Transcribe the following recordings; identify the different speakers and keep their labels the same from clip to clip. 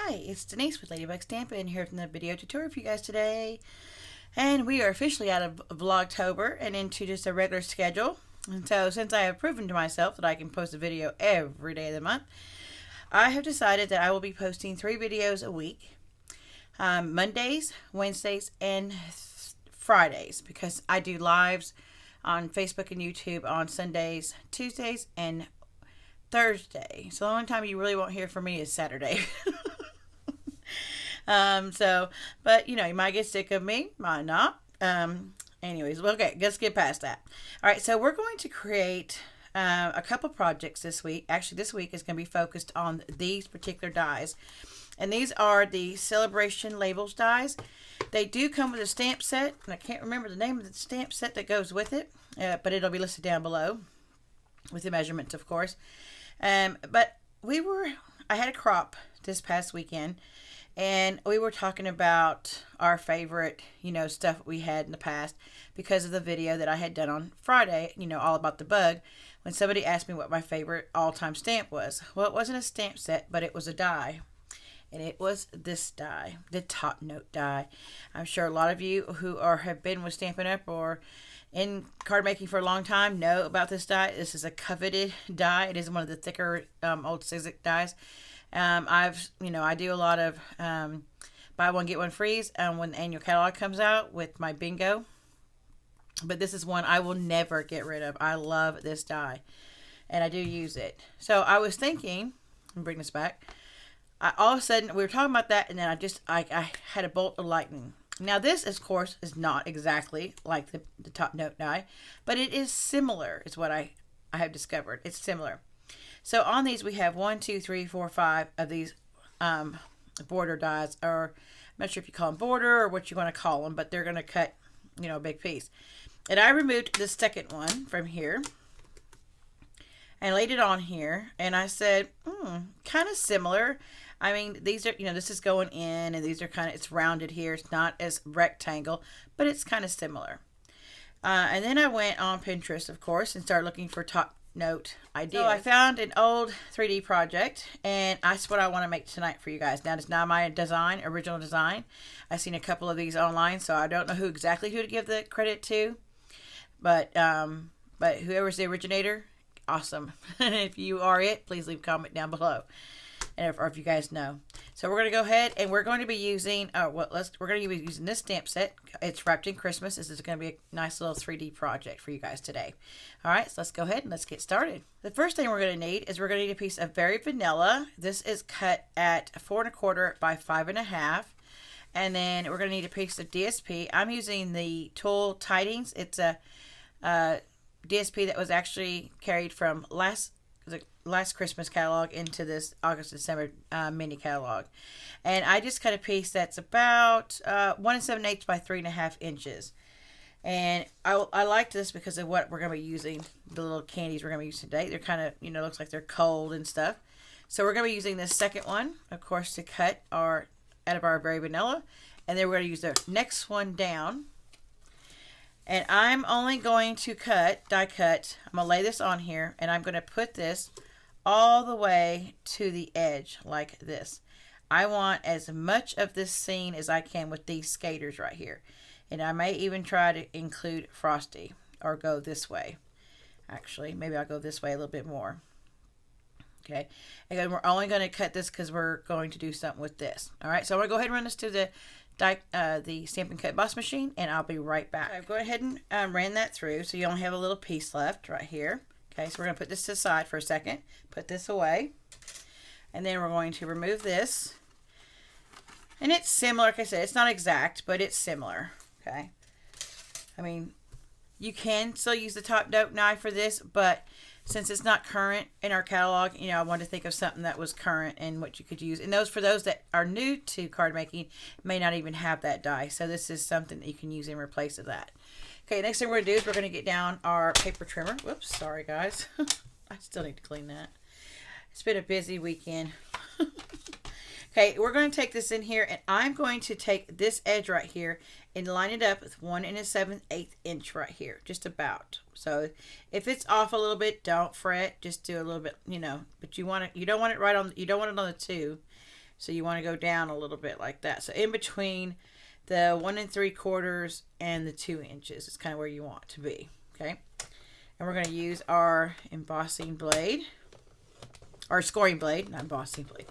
Speaker 1: Hi, it's Denise with Ladybug Stampin here from the video tutorial for you guys today. And we are officially out of Vlogtober and into just a regular schedule. And so since I have proven to myself that I can post a video every day of the month, I have decided that I will be posting 3 videos a week. Mondays, Wednesdays, and Fridays, because I do lives on Facebook and YouTube on Sundays, Tuesdays, and Thursday. So the only time you really won't hear from me is Saturday. But you know, you might get sick of me, might not. Anyways, okay, let's get past that. All right, so we're going to create a couple projects this week. Actually, this week is going to be focused on these particular dies. And these are the Celebration Labels dies. They do come with a stamp set, and I can't remember the name of the stamp set that goes with it, but it'll be listed down below with the measurements, of course. But I had a crop this past weekend, and we were talking about our favorite, stuff we had in the past because of the video that I had done on Friday, all about the bug, when somebody asked me what my favorite all-time stamp was. Well, it wasn't a stamp set, but it was a die. And it was this die, the Top Note die. I'm sure a lot of you who have been with Stampin' Up! Or in card making for a long time know about this die. This is a coveted die. It is one of the thicker old Sizzix dies. I do a lot of buy one get one frees when the annual catalog comes out with my bingo. But this is one I will never get rid of. I love this die, and I do use it. So I was thinking, let me bring this back. All of a sudden we were talking about that, and then I had a bolt of lightning. Now this, of course, is not exactly like the Top Note die, but it is similar, is what I have discovered. It's similar. So on these we have 1, 2, 3, 4, 5 of these border dies, or I'm not sure if you call them border or what you want to call them, but they're going to cut, a big piece. And I removed the second one from here and laid it on here, and I said, kind of similar. I mean, these are, this is going in, and these are it's rounded here. It's not as rectangle, but it's kind of similar. And then I went on Pinterest, of course, and started looking for Top Note ideas. So I found an old 3D project, and that's what I want to make tonight for you guys. Now, it's not my original design. I've seen a couple of these online, so I don't know who to give the credit to. But whoever's the originator, awesome. And if you are it, please leave a comment down below. And if you guys know. So we're going to go ahead and we're going to be using, we're going to be using this stamp set. It's wrapped in Christmas. This is going to be a nice little 3D project for you guys today. All right, so let's go ahead and let's get started. The first thing we're going to need is we're going to need a piece of very vanilla. This is cut at 4 1/4 by 5 1/2. And then we're going to need a piece of DSP. I'm using the Tulle Tidings. It's a DSP that was actually carried from last Christmas catalog into this August-December mini catalog. And I just cut a piece that's about 1 7/8 by 3 1/2 inches. And I like this because of what we're going to be using, the little candies we're going to be using today. They're kind of, looks like they're cold and stuff. So we're going to be using this second one, of course, to cut out of our berry vanilla. And then we're going to use the next one down. And I'm only going to die cut. I'm going to lay this on here, and I'm going to put this all the way to the edge like this. I want as much of this scene as I can with these skaters right here. And I may even try to include Frosty or go this way. Actually, maybe I'll go this way a little bit more. Okay. And we're only going to cut this because we're going to do something with this. All right. So I'm going to go ahead and run this to the Stampin' Cut Boss machine, and I'll be right back. So I've gone ahead and ran that through, so you only have a little piece left right here. Okay, so we're going to put this to the side for a second, put this away, and then we're going to remove this. And it's similar, like I said, it's not exact, but it's similar. Okay, I mean, you can still use the Top Note knife for this, but since it's not current in our catalog, I wanted to think of something that was current and what you could use. And for those that are new to card making, may not even have that die. So this is something that you can use in place of that. Okay, next thing we're going to do is we're going to get down our paper trimmer. Whoops, sorry guys. I still need to clean that. It's been a busy weekend. Okay, we're going to take this in here, and I'm going to take this edge right here and line it up with 1 7/8 inch right here, just about. So if it's off a little bit, don't fret. Just do a little bit, but you don't want it on the 2. So you want to go down a little bit like that. So in between the 1 3/4 and the 2 inches is kind of where you want to be. Okay. And we're going to use our embossing blade, our scoring blade, not embossing blade,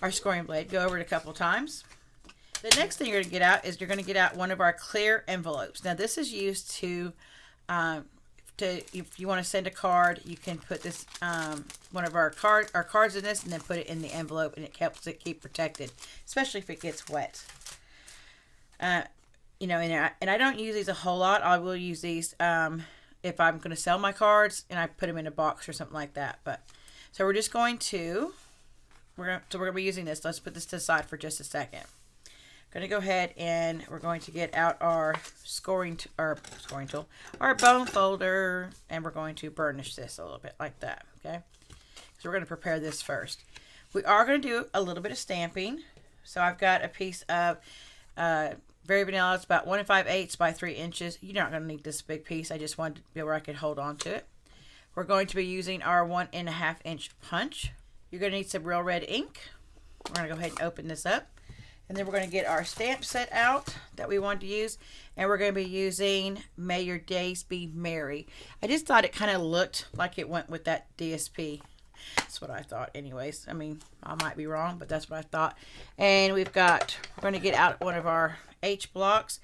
Speaker 1: our scoring blade. Go over it a couple times. The next thing you're going to get out is you're going to get out one of our clear envelopes. Now this is used to if you want to send a card, you can put this one of our cards in this, and then put it in the envelope, and it helps it keep protected, especially if it gets wet. You know, and I don't use these a whole lot. I will use these if I'm going to sell my cards, and I put them in a box or something like that. But so we're just going to we're going to be using this. Let's put this to the side for just a second. Going to go ahead and we're going to get out our scoring tool, our bone folder, and we're going to burnish this a little bit like that. Okay, so we're going to prepare this first. We are going to do a little bit of stamping. So I've got a piece of Very Vanilla. It's about 1 5/8 by 3 inches. You're not going to need this big piece. I just wanted to be where I could hold on to it. We're going to be using our 1 1/2 inch punch. You're going to need some real red ink. We're going to go ahead and open this up. And then we're going to get our stamp set out that we want to use. And we're going to be using May Your Days Be Merry. I just thought it kind of looked like it went with that DSP. That's what I thought anyways. I mean, I might be wrong, but that's what I thought. And we're going to get out one of our H blocks.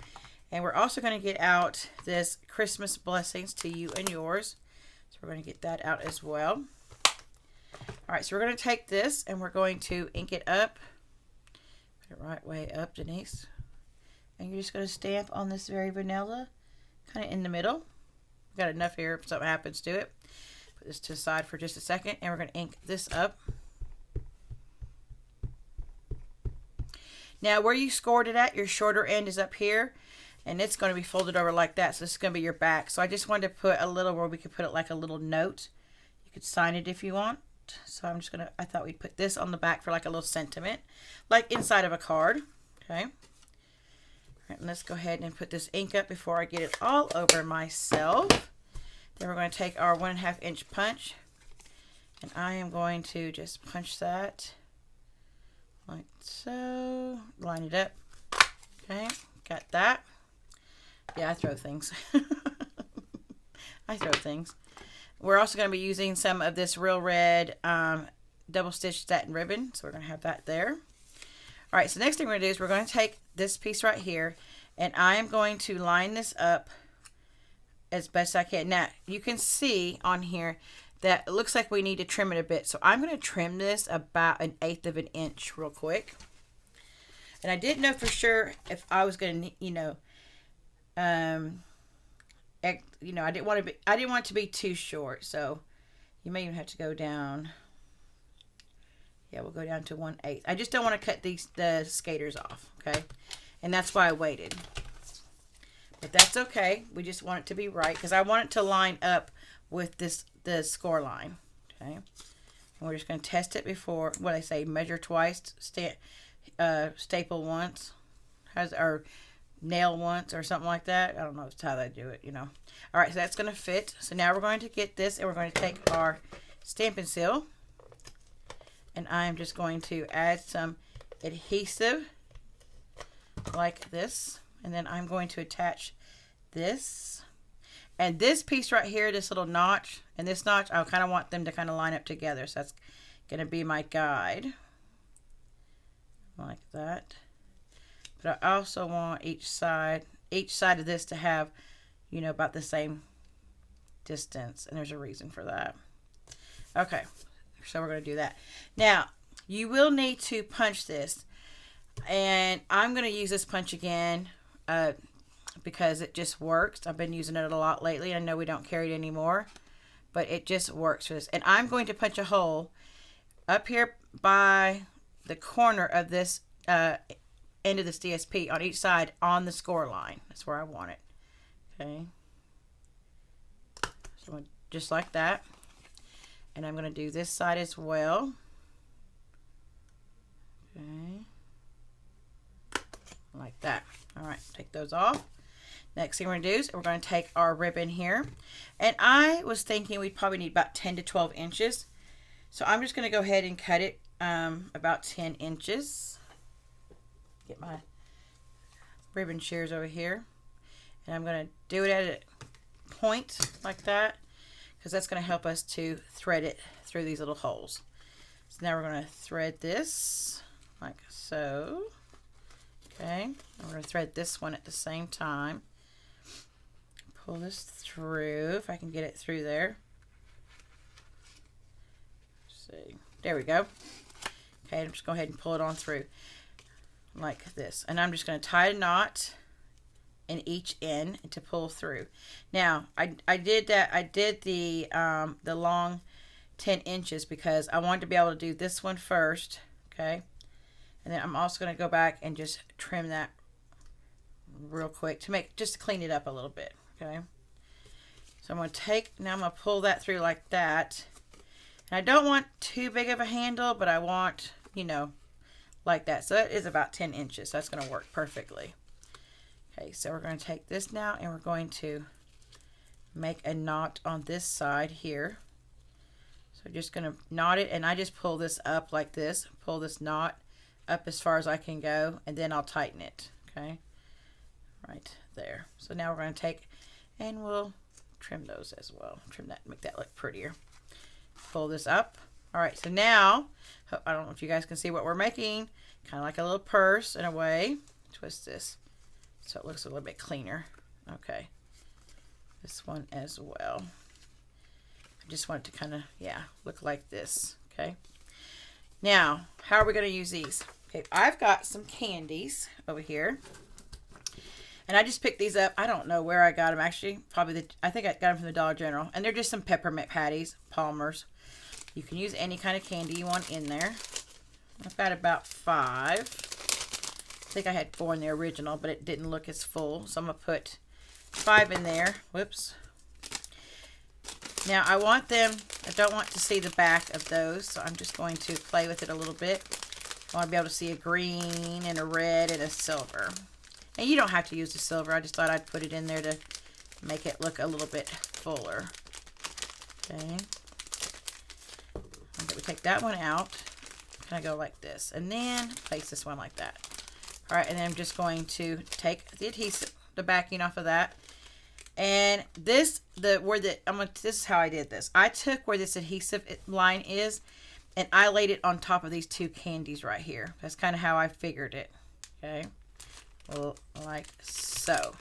Speaker 1: And we're also going to get out this Christmas Blessings to You and Yours. So we're going to get that out as well. All right, so we're going to take this and we're going to ink it up. Put it right way up, Denise. And you're just going to stamp on this Very Vanilla, kind of in the middle. We've got enough here if something happens to it. Put this to the side for just a second, and we're going to ink this up. Now, where you scored it at, your shorter end is up here, and it's going to be folded over like that. So this is going to be your back. So I just wanted to put a little where we could put it like a little note. You could sign it if you want. So I'm just going to, I thought we'd put this on the back for like a little sentiment, like inside of a card. Okay. All right, and let's go ahead and put this ink up before I get it all over myself. Then we're going to take our 1 1/2 inch punch, and I am going to just punch that like so. Line it up. Okay, got that. Yeah, I throw things. I throw things. We're also going to be using some of this real red double stitch satin ribbon. So we're going to have that there. All right, so next thing we're going to do is we're going to take this piece right here, and I am going to line this up as best I can. Now, you can see on here that it looks like we need to trim it a bit. So I'm going to trim this about 1/8 of an inch real quick. And I didn't know for sure if I was going to, I didn't want it to be too short, so you may even have to go down. Yeah, we'll go down to 1/8. I just don't want to cut the skaters off, okay? And that's why I waited. But that's okay. We just want it to be right because I want it to line up with the score line, okay? And we're just going to test it before, what I say, measure twice, staple once, or nail once or something like that. I don't know if it's how they do it, All right, so that's going to fit. So now we're going to get this, and we're going to take our Stampin' Seal, and I am just going to add some adhesive like this, and then I'm going to attach this. And this piece right here, this little notch, and this notch, I kind of want them to kind of line up together. So that's going to be my guide. Like that. But I also want each side of this to have, about the same distance. And there's a reason for that. Okay. So we're going to do that. Now, you will need to punch this. And I'm going to use this punch again because it just works. I've been using it a lot lately. I know we don't carry it anymore. But it just works for this. And I'm going to punch a hole up here by the corner of this end of this DSP on each side on the score line. That's where I want it. Okay. So just like that. And I'm going to do this side as well. Okay. Like that. All right. Take those off. Next thing we're going to do is we're going to take our ribbon here. And I was thinking we'd probably need about 10 to 12 inches. So I'm just going to go ahead and cut it about 10 inches. Get my ribbon shears over here. And I'm going to do it at a point like that, because that's going to help us to thread it through these little holes. So now we're going to thread this like so. Okay, and we're going to thread this one at the same time. Pull this through, if I can get it through there. Let's see, there we go. Okay, I'm just going to go ahead and pull it on through like this. And I'm just going to tie a knot in each end to pull through. Now, I did that. I did the long 10 inches because I wanted to be able to do this one first. Okay, and then I'm also going to go back and just trim that real quick to just to clean it up a little bit. Okay, so I'm going to now I'm going to pull that through like that. And I don't want too big of a handle, but I want, you know, like that. So that is about 10 inches. So that's going to work perfectly. Okay, so we're going to take this now and we're going to make a knot on this side here. So just going to knot it, and I just pull this up like this, pull this knot up as far as I can go, and then I'll tighten it. Okay, right there. So now we're going to take and we'll trim those as well. Trim that, make that look prettier. Pull this up. All right, so now, I don't know if you guys can see what we're making. Kind of like a little purse in a way. Twist this so it looks a little bit cleaner. Okay, this one as well. I just want it to kind of, yeah, look like this. Okay, now how are we going to use these? Okay, I've got some candies over here, and I just picked these up. I don't know where I got them actually. Probably I think I got them from the Dollar General, and they're just some peppermint patties, Palmer's. You can use any kind of candy you want in there. I've got about 5. I think I had 4 in the original, but it didn't look as full, so I'm going to put 5 in there. Whoops. Now I don't want to see the back of those, so I'm just going to play with it a little bit. I want to be able to see a green and a red and a silver. And you don't have to use the silver. I just thought I'd put it in there to make it look a little bit fuller. Okay. We take that one out. Kind of go like this, and then place this one like that. All right, and then I'm just going to take the adhesive, the backing off of that, and this is how I did this. I took where this adhesive line is, and I laid it on top of these 2 candies right here. That's kind of how I figured it. Okay, well, like so.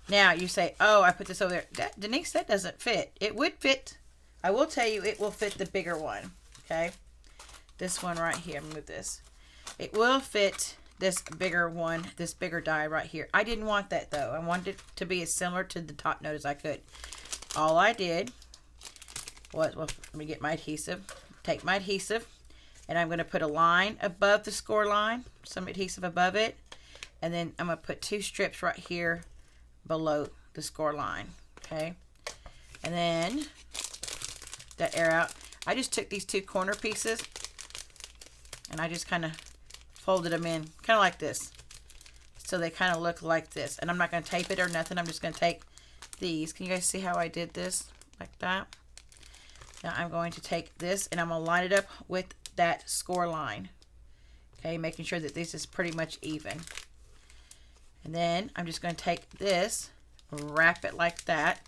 Speaker 1: Now you say, "Oh, I put this over there." Denise, that doesn't fit. It would fit. I will tell you, it will fit the bigger one. Okay, this one right here. Move this. It will fit this bigger one, this bigger die right here. I didn't want that though. I wanted it to be as similar to the top note as I could. All I did was, well, let me get my adhesive. Take my adhesive, and I'm going to put a line above the score line, some adhesive above it, and then I'm going to put 2 strips right here below the score line. Okay, and then that air out. I just took these 2 corner pieces and I just kind of folded them in kind of like this, so they kind of look like this. And I'm not going to tape it or nothing. I'm just going to take these. Can you guys see how I did this like that? Now I'm going to take this and I'm going to line it up with that score line. Okay, making sure that this is pretty much even. And then I'm just going to take this, wrap it like that.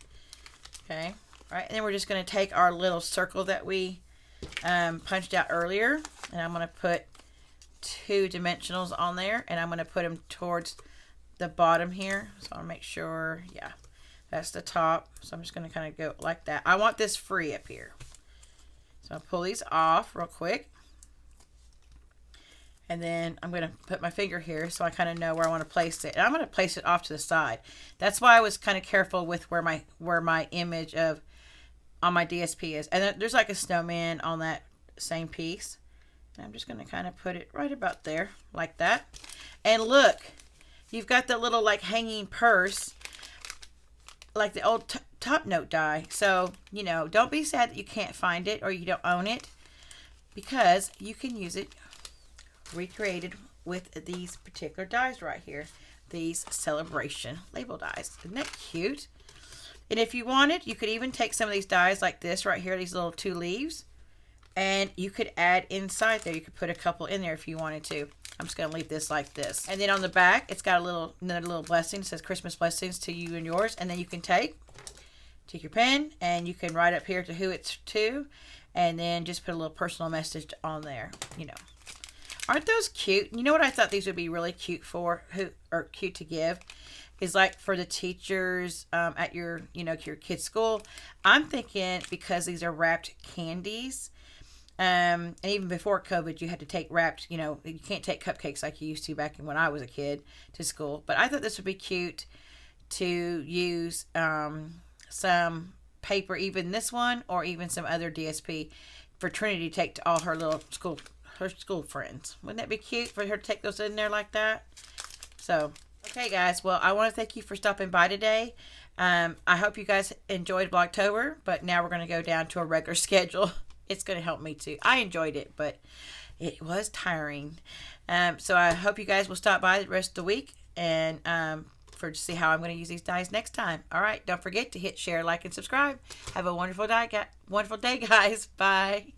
Speaker 1: Okay, all right, and then we're just going to take our little circle that we punched out earlier, and I'm going to put 2 dimensionals on there, and I'm going to put them towards the bottom here. So I'll make sure, yeah, that's the top. So I'm just going to kind of go like that. I want this free up here. So I'll pull these off real quick. And then I'm going to put my finger here so I kind of know where I want to place it. And I'm going to place it off to the side. That's why I was kind of careful with where my image of on my DSP is. And then there's like a snowman on that same piece. And I'm just going to kind of put it right about there like that. And look, you've got the little like hanging purse like the old top note die. So, you know, don't be sad that you can't find it or you don't own it, because you can use it recreated with these particular dies right here, these celebration label dies. Isn't that cute? And if you wanted, you could even take some of these dies like this right here, these little 2 leaves, And you could add inside there. You could put a couple in there if you wanted to. I'm just going to leave this like this. And then on the back, it's got another little blessing. It says Christmas blessings to you and yours. And then you can take your pen and you can write up here to who it's to. And then just put a little personal message on there, you know. Aren't those cute? You know what I thought these would be really cute for, or cute to give, is like for the teachers at your, your kid's school. I'm thinking because these are wrapped candies, and even before COVID, you had to take wrapped, you can't take cupcakes like you used to back when I was a kid to school. But I thought this would be cute to use some paper, even this one, or even some other DSP for Trinity to take to all her little school friends. Wouldn't that be cute for her to take those in there like that? So, okay guys, well, I want to thank you for stopping by today. I hope you guys enjoyed Vlogtober, but now we're going to go down to a regular schedule. It's going to help me too. I enjoyed it, but it was tiring. So I hope you guys will stop by the rest of the week and to see how I'm going to use these dies next time. All right, don't forget to hit share, like, and subscribe. Have a wonderful day, guys. Bye.